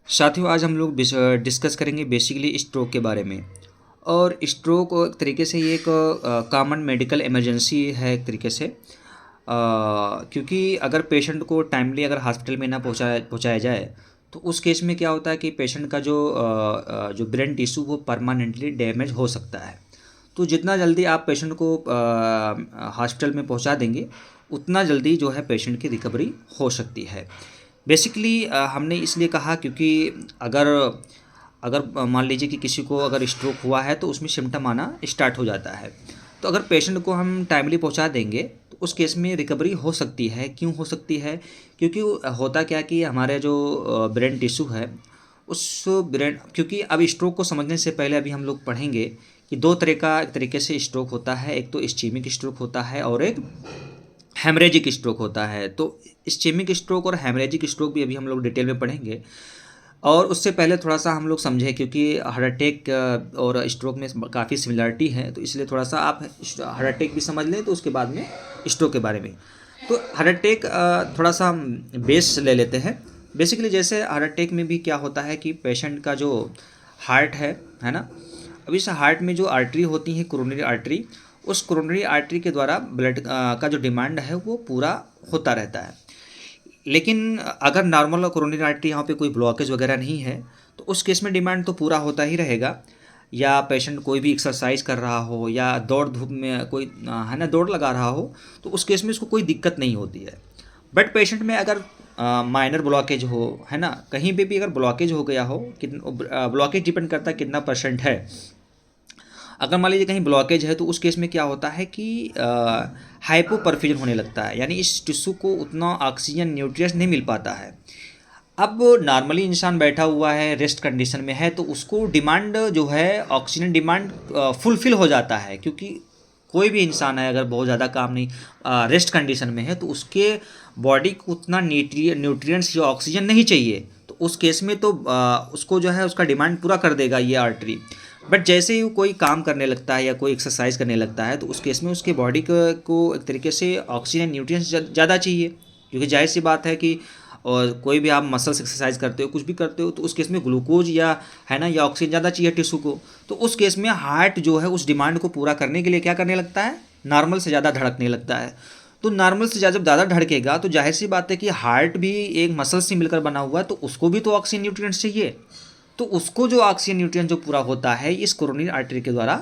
साथियों, आज हम लोग डिस्कस करेंगे बेसिकली स्ट्रोक के बारे में। और स्ट्रोक एक तरीके से ये एक कॉमन मेडिकल इमरजेंसी है एक तरीके से। क्योंकि अगर पेशेंट को टाइमली अगर हॉस्पिटल में ना पहुंचाया जाए तो उस केस में क्या होता है कि पेशेंट का जो ब्रेन टिश्यू वो परमानेंटली डैमेज हो सकता है। तो जितना जल्दी आप पेशेंट को हॉस्पिटल में पहुंचा देंगे उतना जल्दी जो है पेशेंट की रिकवरी हो सकती है। बेसिकली हमने इसलिए कहा क्योंकि अगर अगर मान लीजिए कि किसी को अगर स्ट्रोक हुआ है तो उसमें सिम्टम आना स्टार्ट हो जाता है। तो अगर पेशेंट को हम टाइमली पहुंचा देंगे तो उस केस में रिकवरी हो सकती है। क्यों हो सकती है? क्योंकि होता क्या कि हमारे जो ब्रेन टिश्यू है उस ब्रेन, क्योंकि अब स्ट्रोक को समझने से पहले अभी हम लोग पढ़ेंगे कि दो तरह का एक तरीके से स्ट्रोक होता है। एक तो इस्चेमिक स्ट्रोक होता है और एक हेमरेजिक स्ट्रोक होता है। तो इस्चेमिक स्ट्रोक और हेमरेजिक स्ट्रोक भी अभी हम लोग डिटेल में पढ़ेंगे। और उससे पहले थोड़ा सा हम लोग समझें, क्योंकि हार्ट अटैक और स्ट्रोक में काफ़ी सिमिलरिटी है, तो इसलिए थोड़ा सा आप हार्ट अटैक भी समझ लें तो उसके बाद में स्ट्रोक के बारे में। तो हार्ट अटैक थोड़ा सा हम बेस ले लेते हैं। बेसिकली जैसे हार्ट अटैक में भी क्या होता है कि पेशेंट का जो हार्ट है ना, अब इस हार्ट में जो आर्टरी होती है कोरोनरी आर्टरी, उस कोरोनरी आर्टरी के द्वारा ब्लड का जो डिमांड है वो पूरा होता रहता है। लेकिन अगर नॉर्मल कोरोनरी आर्टरी यहाँ पे कोई ब्लॉकेज वगैरह नहीं है तो उस केस में डिमांड तो पूरा होता ही रहेगा। या पेशेंट कोई भी एक्सरसाइज कर रहा हो या दौड़ धूप में कोई है ना दौड़ लगा रहा हो तो उस केस में उसको कोई दिक्कत नहीं होती है। बट पेशेंट में अगर माइनर ब्लॉकेज हो, है ना, कहीं पे भी अगर ब्लॉकेज हो गया हो, कितना ब्लॉकेज डिपेंड करता है कितना परसेंट है। अगर मान लीजिए कहीं ब्लॉकेज है तो उस केस में क्या होता है कि हाइपोपरफ्यूजन होने लगता है, यानी इस टिश्यू को उतना ऑक्सीजन न्यूट्रिएंट्स नहीं मिल पाता है। अब नॉर्मली इंसान बैठा हुआ है, रेस्ट कंडीशन में है, तो उसको डिमांड जो है ऑक्सीजन डिमांड फुलफिल हो जाता है। क्योंकि कोई भी इंसान है अगर बहुत ज़्यादा काम नहीं रेस्ट कंडीशन में है तो उसके बॉडी को उतना न्यूट्रिएंट्स या ऑक्सीजन नहीं चाहिए। तो उस केस में तो उसको जो है उसका डिमांड पूरा कर देगा ये आर्टरी। बट जैसे ही वो कोई काम करने लगता है या कोई एक्सरसाइज करने लगता है तो उस केस में उसके बॉडी को एक तरीके से ऑक्सीजन न्यूट्रिएंट्स ज़्यादा चाहिए। क्योंकि जाहिर सी बात है कि और कोई भी आप मसल्स एक्सरसाइज करते हो, कुछ भी करते हो, तो उस केस में ग्लूकोज या है ना या ऑक्सीजन ज़्यादा चाहिए टिश्यू को। तो उस केस में हार्ट जो है उस डिमांड को पूरा करने के लिए क्या करने लगता है, नॉर्मल से ज़्यादा धड़कने लगता है। तो नॉर्मल से जब ज़्यादा धड़केगा तो जाहिर सी बात है कि हार्ट भी एक मसल से मिलकर बना हुआ है, तो उसको भी तो ऑक्सीजन न्यूट्रिएंट्स चाहिए। तो उसको जो ऑक्सीजन न्यूट्रिएंट जो पूरा होता है इस कोरोनरी आर्टरी के द्वारा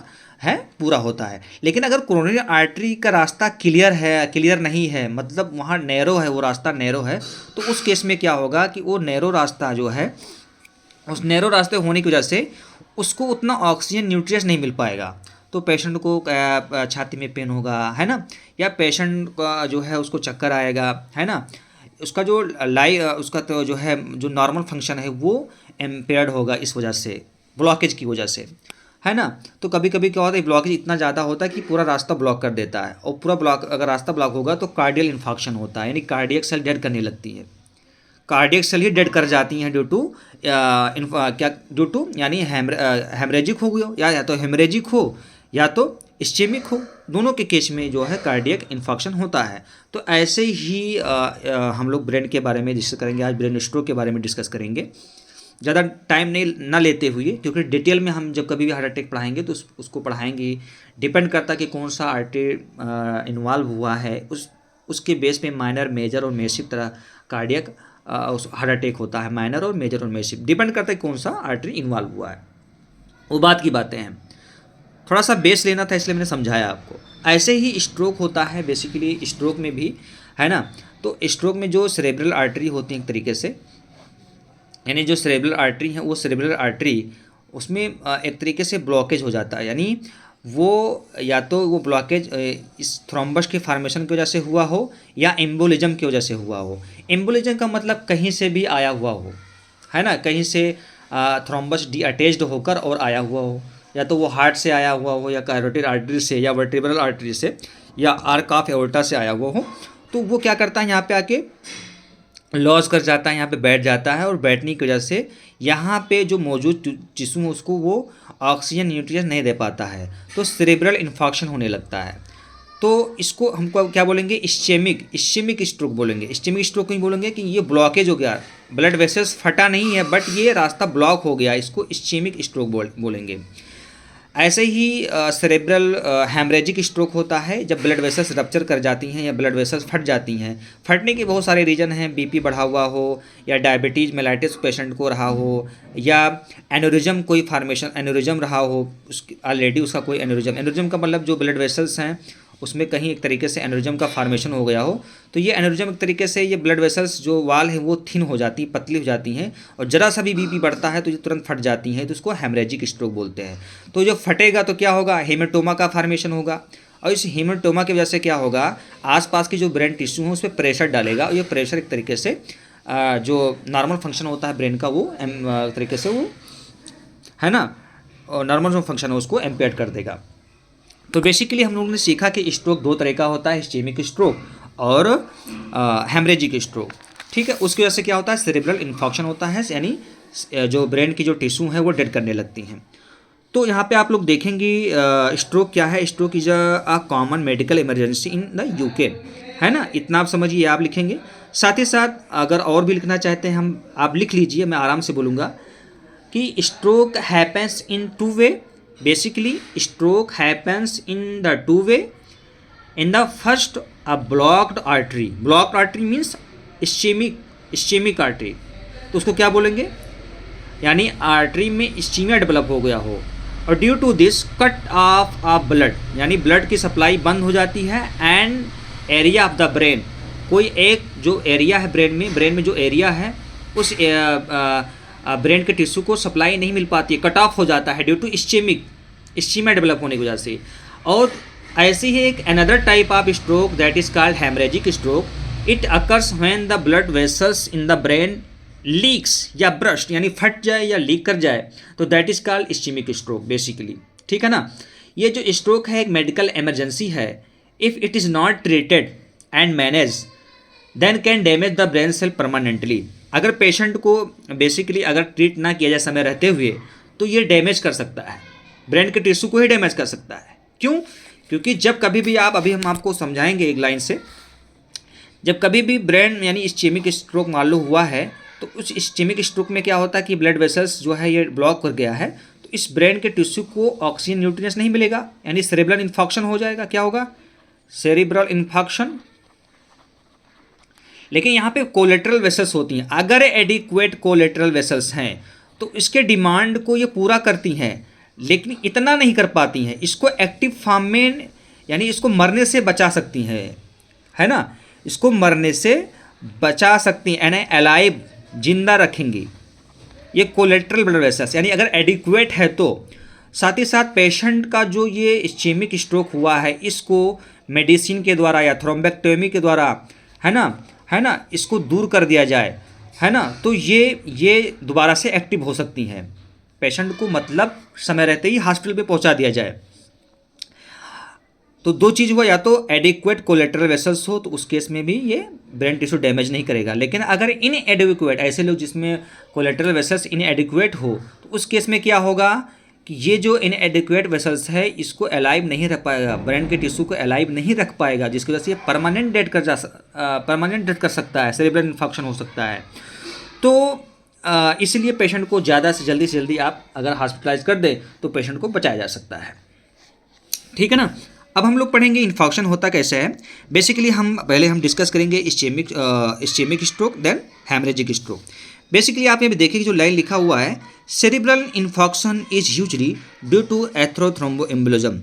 है पूरा होता है। लेकिन अगर कोरोनरी आर्टरी का रास्ता क्लियर नहीं है, मतलब वहाँ नैरो है, वो रास्ता नैरो है, तो उस केस में क्या होगा कि वो नैरो रास्ता जो है, उस नैरो रास्ते होने की वजह से उसको उतना ऑक्सीजन न्यूट्रिएंट्स नहीं मिल पाएगा। तो पेशेंट को छाती में पेन होगा, है ना, या पेशेंट का जो है उसको चक्कर आएगा, है ना, उसका जो उसका तो जो है जो नॉर्मल फंक्शन है वो एम्पेयर्ड होगा इस वजह से, ब्लॉकेज की वजह से, है ना। तो कभी कभी क्या होता है, ब्लॉकेज इतना ज़्यादा होता है कि पूरा रास्ता ब्लॉक कर देता है, और पूरा ब्लॉक अगर रास्ता ब्लॉक होगा तो कार्डियल इन्फॉक्शन होता है, यानी कार्डियक सेल डेड करने लगती है। कार्डियक सेल ही डेड कर जाती हैं ड्यू टू क्या ड्यू टू यानी हेमरेजिक हो गया, या तो हेमरेजिक हो या तो इस्चेमिक हो, दोनों के केस में जो है कार्डियक इन्फॉक्शन होता है। तो ऐसे ही हम लोग ब्रेन के बारे में डिस्कस करेंगे, आज ब्रेन स्ट्रोक के बारे में डिस्कस करेंगे, ज़्यादा टाइम नहीं ना लेते हुए, क्योंकि डिटेल में हम जब कभी भी हार्ट अटैक पढ़ाएंगे तो उसको पढ़ाएंगे। डिपेंड करता है कि कौन सा आर्टरी इन्वॉल्व हुआ है, उसके बेस पे माइनर, मेजर और मेसिव तरह कार्डियक उस हार्ट अटैक होता है। माइनर और मेजर और मेसिव डिपेंड करता है कौन सा आर्टरी इन्वॉल्व हुआ है, वो बात की बातें हैं। थोड़ा सा बेस लेना था इसलिए मैंने समझाया आपको। ऐसे ही स्ट्रोक होता है, बेसिकली स्ट्रोक में भी, है ना। तो स्ट्रोक में जो सेरेब्रल आर्टरी होती है एक तरीके से, यानी जो सेरेब्रल आर्टरी है वो सेरेब्रल आर्टरी उसमें एक तरीके से ब्लॉकेज हो जाता है, यानी वो या तो वो ब्लॉकेज इस थ्रोम्बस के फॉर्मेशन की वजह से हुआ हो या एम्बोलिज्म की वजह से हुआ हो। एम्बोलिज्म का मतलब कहीं से भी आया हुआ हो, है ना, कहीं से थ्रोम्बस डी अटैच्ड होकर और आया हुआ हो, या तो वो हार्ट से आया हुआ हो या कैरोटिड आर्टरी से या वर्टेब्रल आर्टरी से या आर्क ऑफ एओर्टा से आया हुआ हो। तो वो क्या करता है, यहाँ पे आके लॉस कर जाता है, यहाँ पे बैठ जाता है, और बैठने की वजह से यहाँ पे जो मौजूद टिश्यू उसको वो ऑक्सीजन न्यूट्रिएंट्स नहीं दे पाता है, तो सेरेब्रल इन्फॉक्शन होने लगता है। तो इसको हमको क्या बोलेंगे, इश्चेमिक स्ट्रोक बोलेंगे। इश्चेमिक स्ट्रोक क्यों बोलेंगे कि ये ब्लॉकेज हो गया, ब्लड वेसल्स फटा नहीं है बट ये रास्ता ब्लॉक हो गया, इसको इश्चेमिक स्ट्रोक बोलेंगे। ऐसे ही सेरेब्रल हैमरेजिक स्ट्रोक होता है जब ब्लड वेसल्स रप्चर कर जाती हैं या ब्लड वेसल्स फट जाती हैं। फटने के बहुत सारे रीज़न हैं, बीपी बढ़ा हुआ हो या डायबिटीज़ मेलाइटिस पेशेंट को रहा हो या एनोरिज्म कोई फार्मेशन एनोरिज्म रहा हो, उसकी ऑलरेडी उसका कोई एनोरिज्म का मतलब जो ब्लड वेसल्स हैं उसमें कहीं एक तरीके से एनोरिज्म का फार्मेशन हो गया हो, तो ये एनोरिज्म एक तरीके से ये ब्लड वेसल्स जो वाल है वो थिन हो जाती, पतली हो जाती हैं और ज़रा सा भी बीपी बढ़ता है तो ये तुरंत फट जाती हैं, तो इसको हेमरेजिक स्ट्रोक बोलते हैं। तो जो फटेगा तो क्या होगा, हेमेटोमा का फार्मेशन होगा और इस हेमेटोमा की वजह से क्या होगा, आसपास की जो ब्रेन टिश्यू है उस पर प्रेशर डालेगा और ये प्रेशर एक तरीके से जो नॉर्मल फंक्शन होता है ब्रेन का वो तरीके से वो है ना, नॉर्मल जो फंक्शन है उसको इम्पेयर कर देगा। तो बेसिकली हम लोगों ने सीखा कि स्ट्रोक दो तरह का होता है, इश्चेमिक स्ट्रोक और हेमरेजिक स्ट्रोक। ठीक है, उसकी वजह से क्या होता है, सेरेब्रल इन्फॉक्शन होता है, यानी जो ब्रेन की जो टिश्यू है वो डेड करने लगती हैं। तो यहाँ पे आप लोग देखेंगे स्ट्रोक क्या है, stroke is a common medical emergency in the UK, है ना, इतना आप समझिए, आप लिखेंगे। साथ ही साथ अगर और भी लिखना चाहते हैं हम, आप लिख लीजिए, मैं आराम से बोलूँगा कि stroke happens in two way. Basically, stroke happens in the two way. In the first, a blocked artery. Blocked artery means ischemic artery. तो उसको क्या बोलेंगे, यानी आर्टरी में इस्चीमिया डेवलप हो गया हो और due to this cut off blood, यानी ब्लड की सप्लाई बंद हो जाती है and area of the brain, कोई एक जो एरिया है ब्रेन में जो एरिया है उस ब्रेन के टिश्यू को सप्लाई नहीं मिल पाती है, कट ऑफ हो जाता है ड्यू टू इस्चीमिया डेवलप होने की वजह से। और ऐसी ही एक another type of stroke that is called hemorrhagic stroke. It occurs when the blood vessels in the brain leaks या ब्रस्ट, यानी फट जाए या लीक कर जाए, तो that is called ischemic stroke basically. ठीक है ना, ये जो स्ट्रोक है एक मेडिकल इमरजेंसी है। If it is not treated and manage then can damage the brain cell permanently. अगर पेशेंट को बेसिकली अगर ट्रीट ना किया जाए समय रहते हुए तो ये डैमेज कर सकता है, ब्रेन के टिश्यू को ही डैमेज कर सकता है। क्यों? क्योंकि जब कभी भी अभी हम आपको समझाएंगे एक लाइन से, जब कभी भी ब्रेन यानी इस्चेमिक स्ट्रोक मान लो हुआ है तो उस इस्चेमिक स्ट्रोक में क्या होता है कि ब्लड वेसल्स जो है ये ब्लॉक कर गया है, तो इस ब्रेन के टिश्यू को ऑक्सीजन न्यूट्रिएंट्स नहीं मिलेगा, यानी सेरेब्रल इन्फॉक्शन हो जाएगा। क्या होगा? Cerebral infarction. लेकिन यहाँ पे कोलेटरल वेसल्स होती हैं, अगर एडिक्वेट कोलेटरल वेसल्स हैं तो इसके डिमांड को ये पूरा करती हैं, लेकिन इतना नहीं कर पाती हैं, इसको एक्टिव फॉर्म में यानी इसको मरने से बचा सकती हैं, है ना, इसको मरने से बचा सकती हैं, यानी अलाइव जिंदा रखेंगी ये कोलेटरल ब्लड वेसल्स, यानी अगर एडिक्वेट है तो। साथ ही साथ पेशेंट का जो ये इस्चेमिक स्ट्रोक हुआ है इसको मेडिसिन के द्वारा या थ्रोम्बेक्टोमी के द्वारा, है ना, इसको दूर कर दिया जाए, है ना, तो ये दोबारा से एक्टिव हो सकती हैं। पेशेंट को मतलब समय रहते ही हॉस्पिटल पे पहुंचा दिया जाए। तो दो चीज़ हुआ, या तो एडिक्वेट कोलेटरल वेसल्स हो तो उस केस में भी ये ब्रेन टिश्यू डैमेज नहीं करेगा, लेकिन अगर इन एडिक्वेट, ऐसे लोग जिसमें कोलेटरल वेसल्स इन एडिक्वेट हो तो उस केस में क्या होगा कि ये जो इन एडिक्वेट वेसल्स है इसको अलाइव नहीं रख पाएगा, ब्रेन के टिश्यू को अलाइव नहीं रख पाएगा, जिसकी वजह से ये परमानेंट डेड कर सकता है, सेरेब्रल इन्फॉक्शन हो सकता है। तो इसलिए पेशेंट को ज़्यादा से जल्दी आप अगर हॉस्पिटलाइज कर दे तो पेशेंट को बचाया जा सकता है। ठीक है ना। अब हम लोग पढ़ेंगे इन्फॉक्शन होता कैसे है। बेसिकली पहले हम डिस्कस करेंगे ischaemic stroke then haemorrhagic stroke. Basically आप ये देखिए जो लाइन लिखा हुआ है, cerebral infarction is usually due to atherothromboembolism,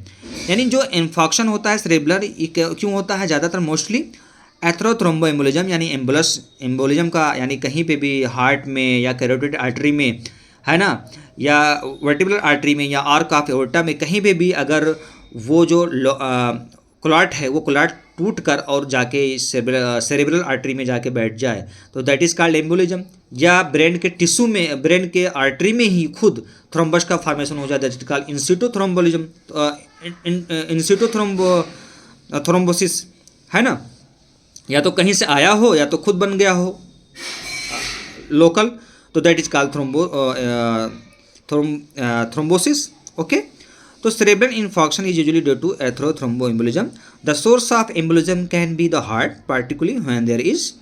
यानी जो इन्फॉक्शन होता है सेरिब्रल क्यों होता है ज़्यादातर मोस्टली एथ्रोथ्रोम्बोएम्बोलिज्म, यानी एम्बोलिज्म का, यानी कहीं पे भी हार्ट में या कैरोटिड आर्टरी में, है ना, या वर्टिब्रल आर्टरी में या आर्क ऑफ एओर्टा में कहीं पे भी अगर वो जो क्लॉट है वो क्लॉट टूट कर और जाके सेरेब्रल आर्टरी में जाके बैठ जाए तो दैट इज़ कॉल्ड एम्बोलिज्म। या ब्रेन के टिश्यू में, ब्रेन के आर्टरी में ही खुद थ्रोम्बस का फॉर्मेशन हो जाए, that is called in situ thromboembolism, in situ thrombosis, है ना, या तो कहीं से आया हो या तो खुद बन गया हो लोकल, तो that is called thrombosis. Okay, तो cerebral infarction is usually due to atherothromboembolism. The source of embolism can be the heart, particularly when there is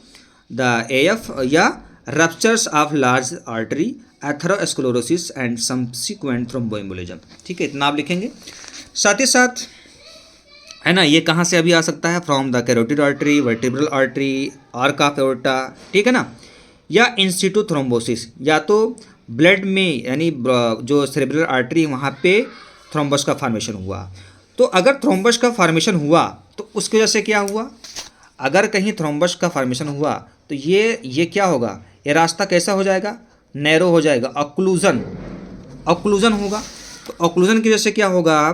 the AF या ruptures of large artery, atherosclerosis and subsequent thromboembolism. ठीक है, इतना आप लिखेंगे। साथ ही साथ है ना, ये कहाँ से अभी आ सकता है, from the carotid artery, vertebral artery, arc of aorta, ठीक है ना, या इंस्टिट्यू थ्रोम्बोसिस, या तो ब्लड में यानी जो सेरेब्रल आर्टरी वहाँ पे थ्रोम्बस का फॉर्मेशन हुआ। तो अगर थ्रोम्बस का फॉर्मेशन हुआ तो उसकी वजह से क्या हुआ, अगर कहीं थ्रोम्बस का फॉर्मेशन हुआ तो ये क्या होगा, ये रास्ता कैसा हो जाएगा, नैरो हो जाएगा, ऑक्लूजन होगा। तो ऑक्लूजन की वजह से क्या होगा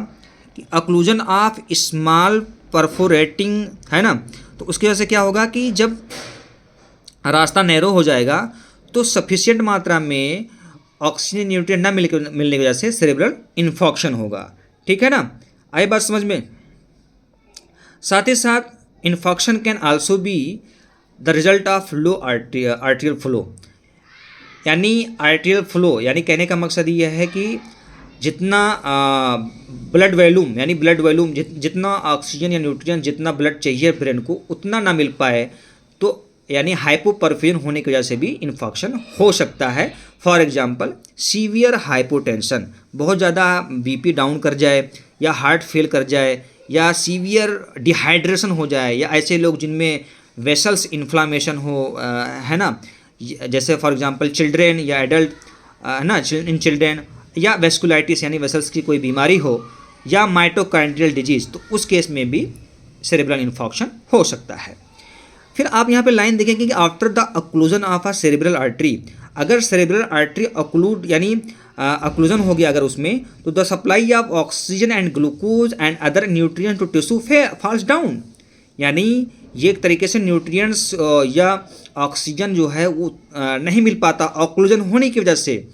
कि ऑक्लूजन ऑफ स्मॉल परफोरेटिंग, है ना, तो उसकी वजह से क्या होगा कि जब रास्ता नैरो हो जाएगा तो सफिशिएंट मात्रा में ऑक्सीजन न्यूट्रिएंट ना मिलने की वजह से सेरेब्रल इन्फॉक्शन होगा। ठीक है ना, आई बात समझ में। साथ ही साथ infarction can also be the result of low arterial flow, यानी आर्टेरियल फ्लो, यानी कहने का मकसद ये है कि जितना ब्लड वॉल्यूम, यानी ब्लड वॉल्यूम जितना ऑक्सीजन या न्यूट्रिएंट जितना ब्लड चाहिए ब्रेन को उतना ना मिल पाए, तो यानी हाइपोपरफिन होने की वजह से भी इन्फॉक्शन हो सकता है। फॉर एग्जांपल सीवियर हाइपोटेंशन, बहुत ज़्यादा बीपी डाउन कर जाए, या हार्ट फेल कर जाए, या सीवियर डिहाइड्रेशन हो जाए, या ऐसे लोग जिनमें वेसल्स इन्फ्लामेशन हो, है ना, जैसे फॉर एग्जांपल चिल्ड्रेन या एडल्ट, है ना, इन चिल्ड्रेन, या वेस्कुलाइटिस यानी वेसल्स की कोई बीमारी हो, या माइटोकांड्रियल डिजीज़, तो उस केस में भी सेरेब्रल इन्फॉक्शन हो सकता है। फिर आप यहाँ पे लाइन देखेंगे कि after the occlusion of a cerebral artery, अगर सेरेब्रल आर्टरी ऑक्लूड यानी ऑक्लूजन हो गया अगर उसमें, तो the supply of oxygen and glucose and other nutrients to tissue falls down, यानी ये एक तरीके से न्यूट्रिएंट्स या ऑक्सीजन जो है वो नहीं मिल पाता ऑक्लूजन होने की वजह से।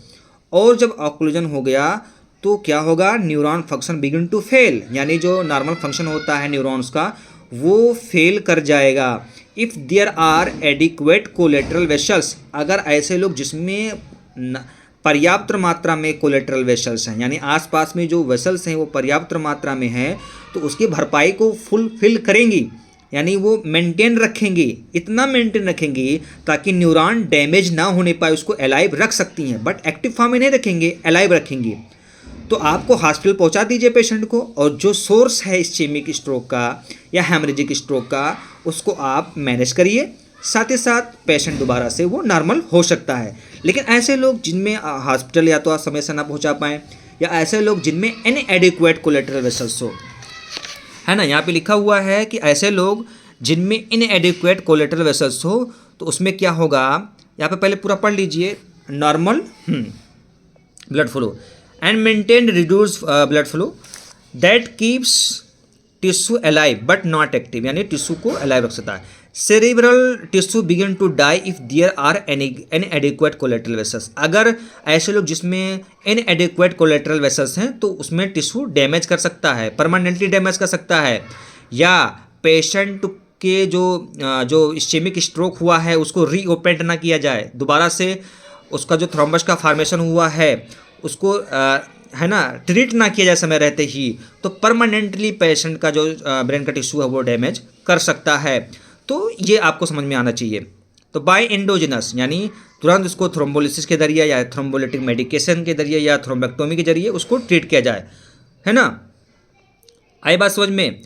और जब ऑक्लूजन हो गया तो क्या होगा, neuron function begin to fail, यानी जो नॉर्मल फंक्शन होता है न्यूरॉन्स का वो फेल कर जाएगा। If there are adequate collateral vessels, अगर ऐसे लोग जिसमें पर्याप्त मात्रा में कोलेटरल वेसल्स हैं, यानी आसपास में जो वेसल्स हैं वो पर्याप्त मात्रा में हैं, तो उसकी भरपाई को फुलफिल करेंगी, यानी वो मेंटेन रखेंगी, इतना मेंटेन रखेंगी ताकि न्यूरॉन डैमेज ना होने पाए, उसको अलाइव रख सकती हैं, बट एक्टिव फॉर्म में नहीं रखेंगे, अलाइव रखेंगी। तो आपको हॉस्पिटल पहुंचा दीजिए पेशेंट को, और जो सोर्स है इस्चेमिक स्ट्रोक का या हेमरेजिक स्ट्रोक का उसको आप मैनेज करिए, साथ ही साथ पेशेंट दोबारा से वो नॉर्मल हो सकता है। लेकिन ऐसे लोग जिनमें हॉस्पिटल या तो आप समय से ना पहुंचा पाएँ, या ऐसे लोग जिनमें इनएडिक्वेट कोलेटरल वेसल्स हो, है ना, यहाँ पे लिखा हुआ है कि ऐसे लोग जिनमें इनएडिक्वेट कोलेटरल वेसल्स हो, तो उसमें क्या होगा, यहाँ पे पहले पूरा पढ़ लीजिए, normal blood flow and maintain reduced blood flow that keeps tissue alive but not active, यानी टिश्यू को अलाइव रख सकता है। Cerebral tissue begin to die if there are inadequate collateral vessels, अगर ऐसे लोग जिसमें इनएडिक्वेट कोलेटरल वेसल्स हैं तो उसमें टिश्यू डैमेज कर सकता है, परमानेंटली डैमेज कर सकता है, या पेशेंट के जो इस्चेमिक स्ट्रोक हुआ है उसको रीओपेंट ना किया जाए, दोबारा से उसका जो थ्रोम्बस का फॉर्मेशन हुआ है उसको है ना ट्रीट ना किया जाए समय रहते ही, तो परमानेंटली पेशेंट का जो ब्रेन का टिश्यू है वो डैमेज कर सकता है। तो ये आपको समझ में आना चाहिए। तो बाय एंडोजिनस यानी तुरंत उसको थ्रोम्बोलिसिस के जरिए या थ्रोम्बोलिटिक मेडिकेशन के जरिए या थ्रोम्बेक्टोमी के जरिए उसको ट्रीट किया जाए, है ना, आई बात समझ में।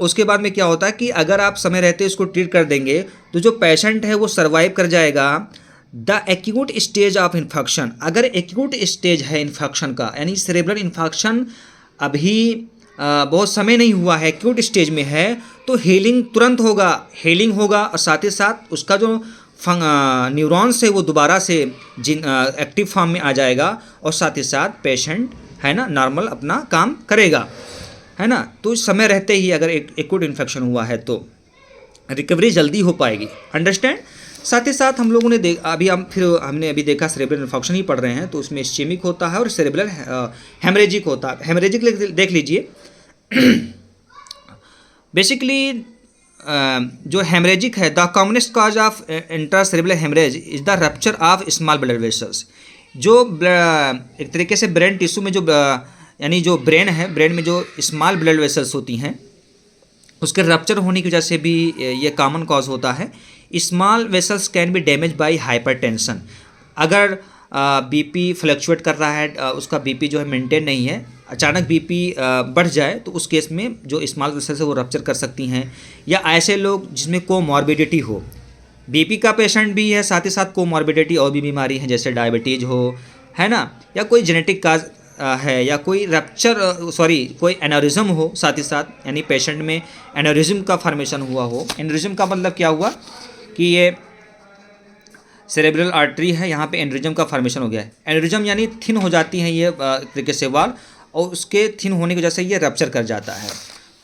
उसके बाद में क्या होता है कि अगर आप समय रहते उसको ट्रीट कर देंगे तो जो पेशेंट है वो सर्वाइव कर जाएगा the acute stage of infection. अगर एक्यूट स्टेज है इन्फेक्शन का, यानी सेरेब्रल इन्फेक्शन अभी बहुत समय नहीं हुआ है, एक्यूट स्टेज में है, तो हीलिंग तुरंत होगा, और साथ ही साथ उसका जो न्यूरॉन्स है वो दोबारा से एक्टिव फॉर्म में आ जाएगा, और साथ ही साथ पेशेंट है ना नॉर्मल अपना काम करेगा, है ना। तो समय रहते ही अगर एक्यूट इन्फेक्शन हुआ है तो रिकवरी जल्दी हो पाएगी, अंडरस्टैंड। साथ ही साथ हम लोगों ने हमने अभी देखा सेरेब्रल इन्फेक्शन ही पढ़ रहे हैं, तो उसमें इस्चेमिक होता है और सेरेब्रल हेमरेजिक होता है। हेमरेजिक देख लीजिए बेसिकली जो हेमरेजिक है, the commonest cause of intracerebral hemorrhage is the rupture of small blood vessels. जो एक तरीके से ब्रेन टिश्यू में जो यानी जो ब्रेन है, ब्रेन में जो स्मॉल ब्लड वेसल्स होती हैं उसके रप्चर होने की वजह से भी ये कॉमन कॉज होता है। Small vessels can be damage bye hypertension. अगर बीपी फ्लक्चुएट कर रहा है, उसका बीपी जो है मेंटेन नहीं है, अचानक बीपी बढ़ जाए तो उस केस में जो स्मॉल वेसल्स है वो रप्चर कर सकती हैं। या ऐसे लोग जिसमें कोमॉर्बिडिटी हो, बीपी का पेशेंट भी है, साथ ही साथ कोमॉर्बिडिटी और भी बीमारी है जैसे डायबिटीज़ हो, है ना, या कोई जेनेटिक काज है, या कोई कोई एनोरिज्म हो साथ ही साथ, यानी पेशेंट में एनोरिज्म का फॉर्मेशन हुआ हो। एनोरिज्म का मतलब क्या हुआ कि ये सेरेब्रल आर्टरी है, यहाँ पे एनोरिज्म का फॉर्मेशन हो गया है। एनोरिज्म यानी थिन हो जाती है ये तरीके से वाल, और उसके थिन होने की वजह से ये रप्चर कर जाता है।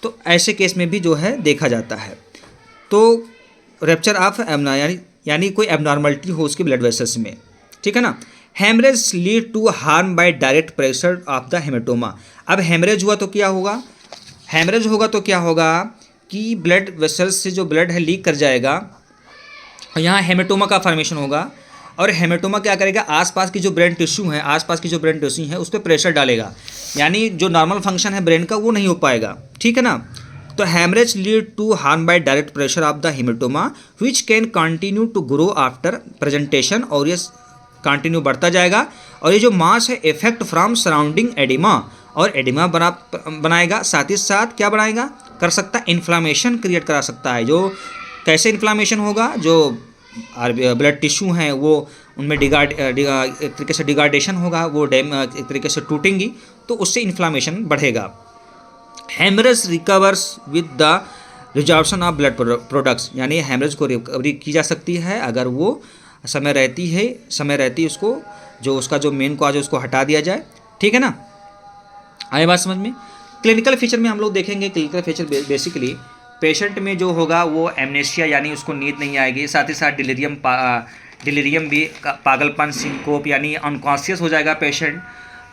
तो ऐसे केस में भी जो है देखा जाता है। तो रप्चर ऑफ यानी कोई एबनॉर्मलिटी हो उसके ब्लड वेसल्स में, ठीक है ना। Hemorrhage lead to harm by direct pressure of the hematoma. अब हेमरेज हुआ तो क्या होगा, हेमरेज होगा तो क्या होगा कि ब्लड वेसल्स से जो ब्लड है लीक कर जाएगा, और यहाँ हेमेटोमा का फॉर्मेशन होगा। और हेमेटोमा क्या करेगा, आसपास की जो ब्रेन टिश्यू है, आसपास की जो ब्रेन टिश्यू है उस पर प्रेशर डालेगा, यानी जो नॉर्मल फंक्शन है ब्रेन का वो नहीं हो पाएगा, ठीक है ना। तो hemorrhage lead to harm by direct pressure of the hematoma which can continue to grow after presentation, और ये कंटिन्यू बढ़ता जाएगा। और ये जो मास है इफेक्ट फ्रॉम सराउंडिंग एडिमा, और एडिमा बनाएगा, साथ ही साथ क्या बनाएगा, कर सकता है इन्फ्लामेशन क्रिएट करा सकता है। जो कैसे इन्फ्लामेशन होगा, जो ब्लड टिश्यू हैं वो उनमें एक तरीके से डिगार्डेशन होगा, वो एक तरीके से टूटेंगी, तो उससे इन्फ्लामेशन बढ़ेगा। Hemorrhage recovers with the resorption of blood products, यानी हेमरेज को रिकवरी की जा सकती है अगर वो समय रहती उसको जो उसका जो मेन कॉज है उसको हटा दिया जाए, ठीक है ना। आए बात समझ में। क्लिनिकल फीचर में हम लोग देखेंगे, क्लिनिकल फीचर बेसिकली पेशेंट में जो होगा वो एमनेशिया यानी उसको नींद नहीं आएगी, साथ ही साथ डिलीरियम भी, पागलपन, सिंकोप यानी अनकॉन्शियस हो जाएगा पेशेंट।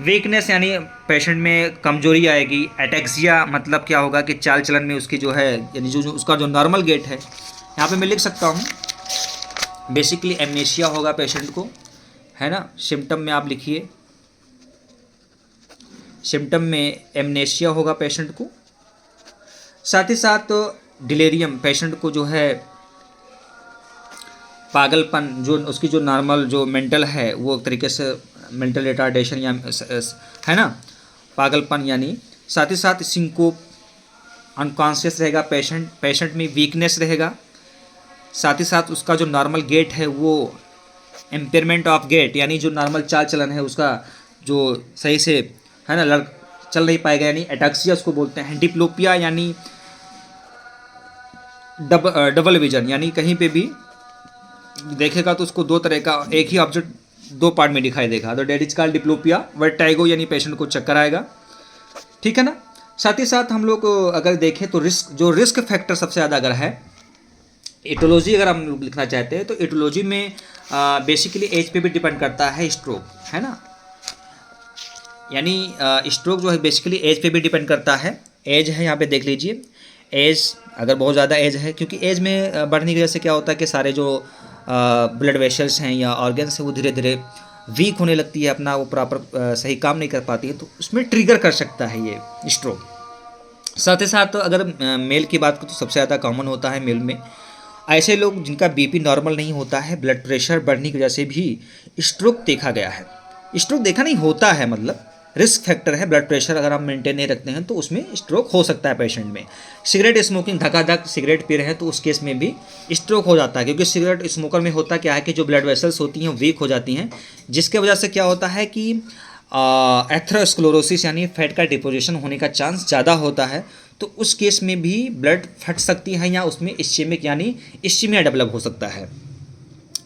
वीकनेस यानी पेशेंट में कमजोरी आएगी। एटेक्सिया मतलब क्या होगा कि चाल चलन में उसकी जो है, यानी जो उसका जो नॉर्मल गेट है, यहाँ पे मैं लिख सकता हूँ, बेसिकली एमनेशिया होगा पेशेंट को, है ना। सिम्टम में आप लिखिए, सिम्टम में एमनेशिया होगा पेशेंट को, साथ ही साथ डिलेरियम, पेशेंट को जो है पागलपन, जो उसकी जो नॉर्मल जो मेंटल है वो एक तरीके से मेंटल रिटार्डेशन या है ना, पागलपन यानी, साथ ही साथ सिंकोप, अनकॉन्शियस रहेगा पेशेंट में वीकनेस रहेगा, साथ ही साथ उसका जो नॉर्मल गेट है वो एम्पेयरमेंट ऑफ गेट, यानी जो नॉर्मल चाल चलन है उसका जो सही से है ना चल नहीं पाएगा, यानी एटैक्सिया उसको बोलते हैं। डिप्लोपिया यानी डबल विजन, यानी कहीं पे भी देखेगा तो उसको दो तरह का एक ही ऑब्जेक्ट दो पार्ट में दिखाई देगा, तो that is called diplopia. Vertigo यानी पेशेंट को चक्कर आएगा, ठीक है ना। साथ ही साथ हम लोग अगर देखें तो रिस्क फैक्टर सबसे ज़्यादा अगर है, एटोलॉजी अगर हम लोग लिखना चाहते हैं तो एटोलॉजी में बेसिकली एज पे भी डिपेंड करता है स्ट्रोक, है ना। यानी स्ट्रोक जो है बेसिकली एज पे भी डिपेंड करता है। एज है यहाँ पे देख लीजिए, एज अगर बहुत ज़्यादा एज है, क्योंकि एज में बढ़ने की वजह से क्या होता है कि सारे जो ब्लड वेसल्स हैं या ऑर्गन्स हैं वो धीरे धीरे वीक होने लगती है, अपना वो प्रॉपर सही काम नहीं कर पाती है, तो उसमें ट्रिगर कर सकता है ये स्ट्रोक। साथ ही साथ अगर मेल की बात करें तो सबसे ज़्यादा कॉमन होता है मेल में ऐसे लोग जिनका बीपी नॉर्मल नहीं होता है, ब्लड प्रेशर बढ़ने की वजह से भी स्ट्रोक देखा गया है। स्ट्रोक देखा नहीं होता है, मतलब रिस्क फैक्टर है, ब्लड प्रेशर अगर हम मेंटेन नहीं रखते हैं तो उसमें स्ट्रोक हो सकता है पेशेंट में। सिगरेट स्मोकिंग, धकाधक सिगरेट पी रहे हैं तो उस केस में भी स्ट्रोक हो जाता है, क्योंकि सिगरेट स्मोकर में होता क्या है कि जो ब्लड वेसल्स होती हैं वीक हो जाती हैं, जिसके वजह से क्या होता है कि एथेरोस्क्लेरोसिस यानी फैट का डिपोजिशन होने का चांस ज़्यादा होता है, तो उस केस में भी ब्लड फट सकती है या उसमें इस्चेमिक यानी इस्चीमिया डेवलप हो सकता है।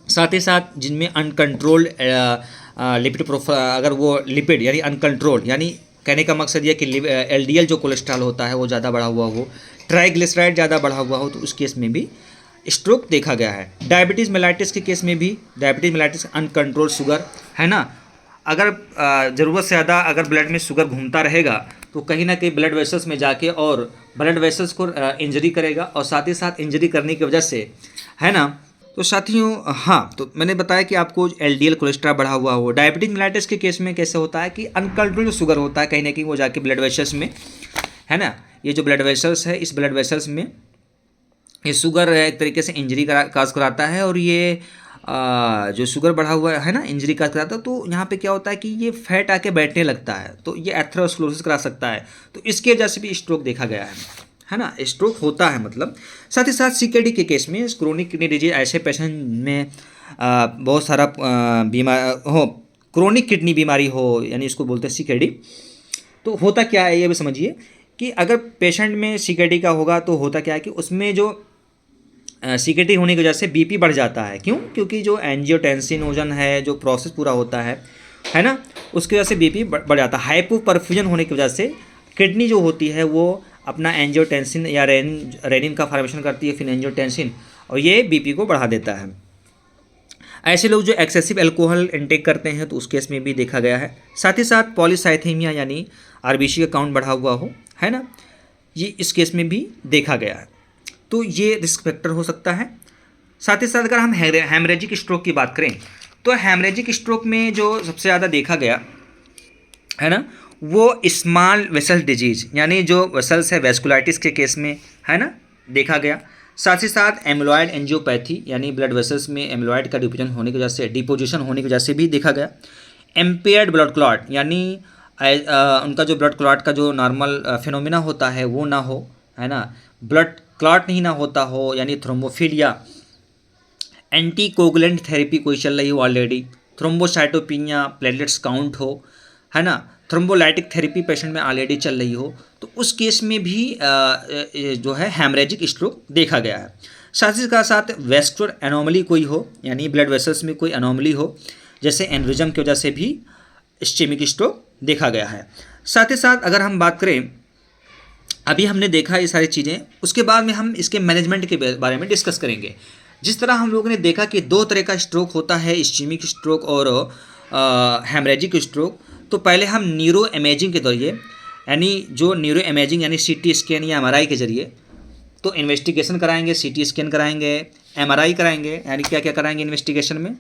साथ ही साथ जिनमें अनकंट्रोल्ड लिपिड प्रोफाइल, अगर वो लिपिड यानी अनकंट्रोल्ड, यानी कहने का मकसद यह कि एलडीएल जो कोलेस्ट्रॉल होता है वो ज़्यादा बढ़ा हुआ हो, ट्राइग्लिसराइड ज़्यादा बढ़ा हुआ हो, तो उस केस में भी स्ट्रोक देखा गया है। डायबिटीज़ मेलाइटिस के केस में भी, डायबिटीज़ मेलाइटिस अनकंट्रोल शुगर, है ना, अगर ज़रूरत से ज़्यादा अगर ब्लड में शुगर घूमता रहेगा तो कहीं ना कहीं ब्लड वेसल्स में जाके और ब्लड वेसल्स को इंजरी करेगा, और साथ ही साथ इंजरी करने की वजह से, है ना, तो साथियों, हाँ, तो मैंने बताया कि आपको एलडीएल कोलेस्ट्रॉल बढ़ा हुआ हो, डायबिटिक मेलाइटिस के केस में कैसे होता है कि अनकंट्रोल्ड जो शुगर होता है कहीं ना कहीं वो जाके ब्लड वेसल्स में, है ना, ये जो ब्लड वेसल्स है, इस ब्लड वेसल्स में ये शुगर एक तरीके से इंजरी काज कराता है, और ये जो शुगर बढ़ा हुआ है ना, इंजरी काज कराता है। तो यहाँ पे क्या होता है कि ये फैट आके बैठने लगता है, तो ये एथेरोस्क्लेरोसिस करा सकता है। तो इसकी वजह से भी स्ट्रोक देखा गया है ना, स्ट्रोक होता है मतलब। साथ ही साथ सीकेडी के केस में क्रोनिक किडनी डिजीज ऐसे पेशेंट में बहुत सारा बीमार हो, क्रोनिक किडनी बीमारी हो, यानी इसको बोलते हैं सीकेडी। तो होता क्या है ये भी समझिए कि अगर पेशेंट में सीकेडी का होगा तो होता क्या है कि उसमें जो सीकेडी होने की वजह से बीपी बढ़ जाता है। क्यों? क्योंकि जो एंजियोटेंसिनोजन है, जो प्रोसेस पूरा होता है ना, उसकी वजह से बीपी बढ़ जाता है। हाइपोपरफ्यूजन होने की वजह से किडनी जो होती है वो अपना एंजियोटेंसिन या रेनिन का फॉर्मेशन करती है, फिर एंजियोटेंसिन, और ये बीपी को बढ़ा देता है। ऐसे लोग जो एक्सेसिव अल्कोहल इंटेक करते हैं तो उस केस में भी देखा गया है। साथ ही साथ पॉलीसाइथेमिया यानी आरबीसी का काउंट बढ़ा हुआ हो, है ना, ये इस केस में भी देखा गया है। तो ये रिस्क फैक्टर हो सकता है। साथ ही साथ अगर हम हेमरेजिक स्ट्रोक की बात करें तो हेमरेजिक स्ट्रोक में जो सबसे ज़्यादा देखा गया है ना, वो स्मॉल वेसल डिजीज यानी जो वेसल्स है वेस्कुलाइटिस के केस में, है ना, देखा गया। साथ ही साथ एमिलॉइड एंजियोपैथी यानी ब्लड वेसल्स में एमिलॉइड का डिपोजिशन होने की वजह से भी देखा गया। एम्पेयर्ड ब्लड क्लॉट यानी उनका जो ब्लड क्लॉट का जो नॉर्मल फिनोमिना होता है वो ना हो, है ना, ब्लड क्लॉट नहीं ना होता हो, यानी थ्रोम्बोफिलिया। एंटी कोगुलेंट थेरेपी कोई चल रही हो ऑलरेडी, थ्रोम्बोसाइटोपिनिया, प्लेटलेट्स काउंट हो, है ना, थ्रोम्बोलाइटिक थेरेपी पेशेंट में ऑलरेडी चल रही हो, तो उस केस में भी जो है हेमरेजिक स्ट्रोक देखा गया है। साथ ही साथ वेस्कुलर एनोमली कोई हो, यानी ब्लड वेसल्स में कोई एनोमली हो, जैसे एनरिज्म की वजह से भी इस्केमिक स्ट्रोक देखा गया है। साथ ही साथ अगर हम बात करें, अभी हमने देखा ये सारी चीज़ें, उसके बाद में हम इसके मैनेजमेंट के बारे में डिस्कस करेंगे। जिस तरह हम लोगों ने देखा कि दो तरह का स्ट्रोक होता है, इस्केमिक स्ट्रोक और हेमरेजिक स्ट्रोक। तो पहले हम न्यूरो इमेजिंग के जरिए, यानी जो न्यूरो इमेजिंग यानी सीटी स्कैन या एमआरआई के जरिए तो इन्वेस्टिगेशन कराएंगे, सीटी स्कैन कराएंगे, एमआरआई कराएंगे, यानी क्या क्या कराएंगे इन्वेस्टिगेशन में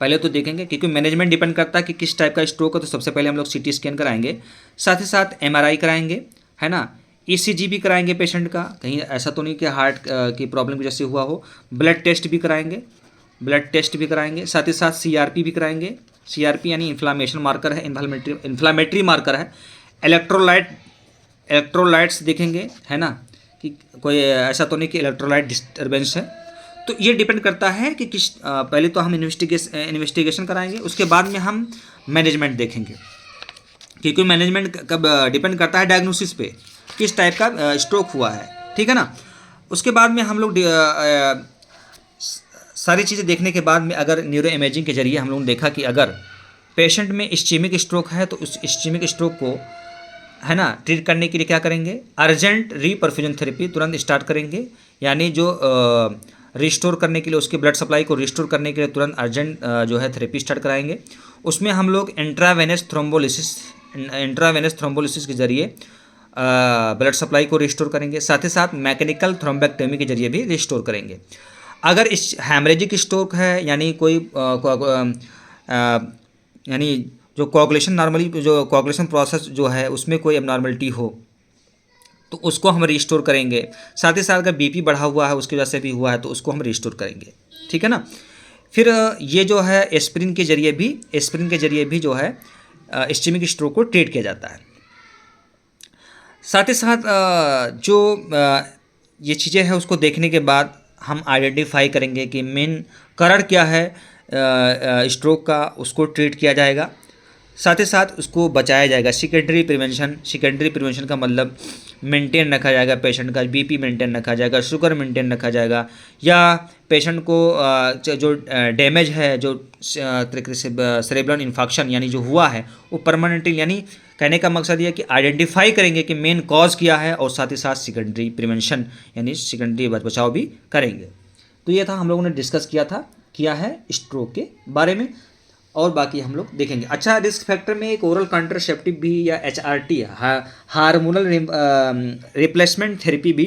पहले तो देखेंगे, क्योंकि मैनेजमेंट डिपेंड करता है कि किस टाइप का स्ट्रोक है। तो सबसे पहले हम लोग सीटी स्कैन कराएंगे, साथ ही साथ एमआरआई कराएंगे, है ना, ईसीजी भी कराएंगे पेशेंट का, कहीं ऐसा तो नहीं कि हार्ट की प्रॉब्लम की वजह से हुआ हो। ब्लड टेस्ट भी कराएंगे, साथ ही साथ सीआरपी भी कराएंगे। सीआरपी यानी इन्फ्लामेशन मार्कर है, इन्फ्लामेटरी मार्कर है। इलेक्ट्रोलाइट्स देखेंगे, है ना, कि कोई ऐसा तो नहीं कि इलेक्ट्रोलाइट डिस्टर्बेंस है। तो ये डिपेंड करता है कि किस पहले तो हम इन्वेस्टिगेशन कराएंगे, उसके बाद में हम मैनेजमेंट देखेंगे, क्योंकि मैनेजमेंट कब डिपेंड करता है डायग्नोसिस पे, किस टाइप का स्ट्रोक हुआ है, ठीक है ना। उसके बाद में हम लोग सारी चीज़ें देखने के बाद में अगर न्यूरो इमेजिंग के जरिए हम लोगों ने देखा कि अगर पेशेंट में इस्केमिक स्ट्रोक है तो उस इस्केमिक स्ट्रोक को, है ना, ट्रीट करने के लिए क्या करेंगे, अर्जेंट रीपरफ्यूजन थेरेपी तुरंत स्टार्ट करेंगे, यानी जो रिस्टोर करने के लिए, उसके ब्लड सप्लाई को रिस्टोर करने के लिए तुरंत अर्जेंट जो है थेरेपी स्टार्ट कराएंगे। उसमें हम लोग इंट्रावेनस थ्रोम्बोलिसिस के जरिए ब्लड सप्लाई को रिस्टोर करेंगे, साथ ही साथ मैकेनिकल थ्रोम्बेक्टमी के जरिए भी रिस्टोर करेंगे। अगर इस हेमरेजिक स्ट्रोक है, यानी कोई यानी जो कोआगुलेशन प्रोसेस जो है उसमें कोई एबनॉर्मलिटी हो तो उसको हम रिस्टोर करेंगे। साथ ही साथ अगर बीपी बढ़ा हुआ है उसकी वजह से भी हुआ है तो उसको हम रिस्टोर करेंगे, ठीक है ना। फिर ये जो है एस्पिरिन के जरिए भी जो है इस्केमिक स्ट्रोक को ट्रीट किया जाता है। साथ ही साथ जो ये चीज़ें हैं उसको देखने के बाद हम आइडेंटिफाई करेंगे कि मेन कारण क्या है स्ट्रोक का, उसको ट्रीट किया जाएगा, साथ ही साथ उसको बचाया जाएगा। सेकेंडरी प्रिवेंशन का मतलब मेंटेन रखा जाएगा, पेशेंट का बीपी मेंटेन रखा जाएगा, शुगर मेंटेन रखा जाएगा, या पेशेंट को जो डैमेज है, जो तरीके से सेरेब्रल इन्फेक्शन यानी जो हुआ है वो परमानेंटली, यानी कहने का मकसद ये है कि आइडेंटिफाई करेंगे कि मेन कॉज क्या है, और साथ ही साथ सेकेंडरी प्रिवेंशन यानी सेकेंडरी बचाव भी करेंगे। तो ये था हम लोगों ने डिस्कस किया है स्ट्रोक के बारे में, और बाकी हम लोग देखेंगे। अच्छा, रिस्क फैक्टर में एक ओरल कॉन्ट्रासेप्टिव भी या HRT हार्मोनल रिप्लेसमेंट थेरेपी भी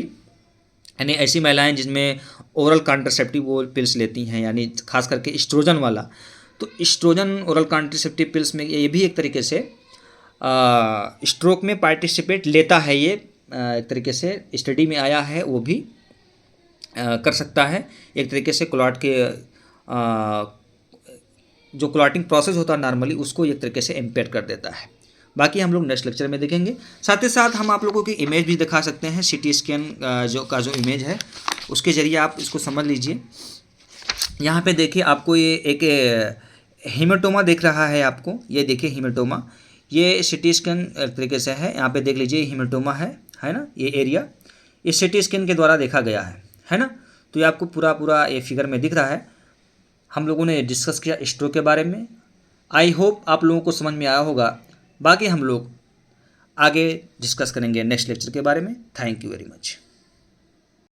यानी ऐसी महिलाएं जिनमें ओरल कॉन्ट्रासेप्टिव वो पिल्स लेती हैं, यानी खास करके एस्ट्रोजन वाला, तो एस्ट्रोजन ओरल कॉन्ट्रासेप्टिव पिल्स में ये भी एक तरीके से स्ट्रोक में पार्टिसिपेट लेता है। ये एक तरीके से स्टडी में आया है, वो भी कर सकता है। एक तरीके से क्लॉट के जो क्लॉटिंग प्रोसेस होता है नॉर्मली, उसको एक तरीके से इम्पेयर कर देता है। बाकी हम लोग नेक्स्ट लेक्चर में देखेंगे। साथ ही साथ हम आप लोगों की इमेज भी दिखा सकते हैं, सीटी स्कैन जो इमेज है उसके ज़रिए आप इसको समझ लीजिए। यहाँ पे देखिए आपको ये एक हीमेटोमा दिख रहा है आपको, ये देखिए हीमेटोमा, ये सीटी स्कैन तरीके से है। यहाँ पे देख लीजिए हीमेटोमा है ना, ये एरिया इस सीटी स्कैन के द्वारा देखा गया है ना। तो ये आपको पूरा ये फिगर में दिख रहा है। हम लोगों ने डिस्कस किया स्ट्रोक के बारे में। आई होप आप लोगों को समझ में आया होगा। बाकी हम लोग आगे डिस्कस करेंगे नेक्स्ट लेक्चर के बारे में। Thank you very much.